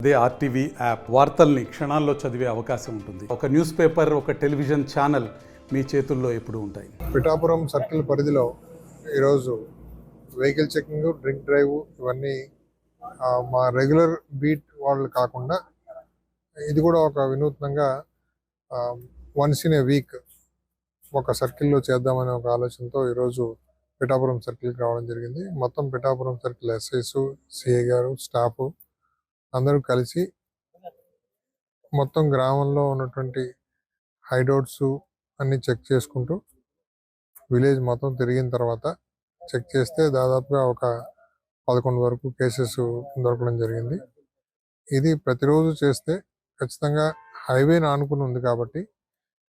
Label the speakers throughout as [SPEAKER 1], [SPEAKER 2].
[SPEAKER 1] అదే RTV app వార్తల్ని క్షణాల్లో చదివే అవకాశం ఉంటుంది. ఒక న్యూస్ పేపర్, ఒక టెలివిజన్ ఛానల్ మీ చేతుల్లో ఎప్పుడూ ఉంటాయి.
[SPEAKER 2] పిఠాపురం సర్కిల్ పరిధిలో ఈరోజు వెహికల్ చెకింగ్, డ్రింక్ డ్రైవ్ ఇవన్నీ మా రెగ్యులర్ బీట్ వాళ్ళు కాకుండా ఇది కూడా ఒక వినూత్నంగా వన్స్ ఇన్ ఏ వీక్ ఒక సర్కిల్లో చేద్దామనే ఒక ఆలోచనతో ఈరోజు పిఠాపురం సర్కిల్కి రావడం జరిగింది. మొత్తం పిఠాపురం సర్కిల్ ఎస్ఐస్, సిఐ గారు, స్టాఫ్ అందరూ కలిసి మొత్తం గ్రామంలో ఉన్నటువంటి హైడౌట్స్ అన్ని చెక్ చేసుకుంటూ విలేజ్ మొత్తం తిరిగిన తర్వాత చెక్ చేస్తే దాదాపుగా ఒక 11 వరకు కేసెస్ దొరకడం జరిగింది. ఇది ప్రతిరోజు చేస్తే ఖచ్చితంగా హైవేని ఆనుకుని ఉంది కాబట్టి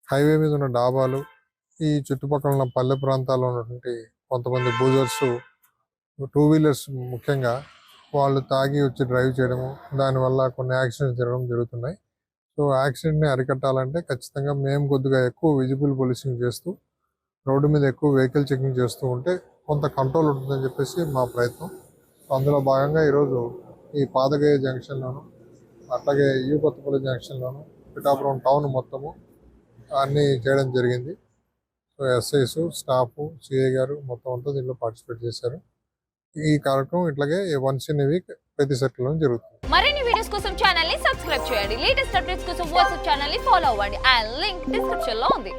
[SPEAKER 2] హైవే మీద ఉన్న డాబాలు, ఈ చుట్టుపక్కల ఉన్న పల్లె ప్రాంతాల్లో ఉన్నటువంటి కొంతమంది బూజర్స్, 2 వీలర్స్ ముఖ్యంగా వాళ్ళు తాగి వచ్చి డ్రైవ్ చేయడము, దానివల్ల కొన్ని యాక్సిడెంట్స్ జరగడం జరుగుతున్నాయి. సో యాక్సిడెంట్ని అరికట్టాలంటే ఖచ్చితంగా మేము కొద్దిగా ఎక్కువ విజిబుల్ పోలీసింగ్ చేస్తూ రోడ్డు మీద ఎక్కువ వెహికల్ చెకింగ్ చేస్తూ ఉంటే కొంత కంట్రోల్ ఉంటుందని చెప్పేసి మా ప్రయత్నం. అందులో భాగంగా ఈరోజు ఈ పాదగయ జంక్షన్లోను, అట్లాగే కొత్తపల్లి జంక్షన్లోను, పిఠాపురం టౌన్ మొత్తము అన్నీ చేయడం జరిగింది. సో ఎస్ఐస్, స్టాఫ్, సిఐ గారు మొత్తం అంతా దీంట్లో పార్టిసిపేట్ చేశారు. ఈ కార్యక్రమం ఇట్లాగే వన్స్ ఇన్ ఏ వీక్ ప్రతి సర్కిల్లో జరుగుతుంది.
[SPEAKER 3] మరిన్ని వీడియోస్ కోసం ఛానల్ ని సబ్స్క్రైబ్ చేయండి. లేటెస్ట్ అప్డేట్స్ కోసం వాట్సాప్ ఛానల్ ని ఫాలో అవ్వండి. ఆ లింక్ డిస్క్రిప్షన్ లో ఉంది.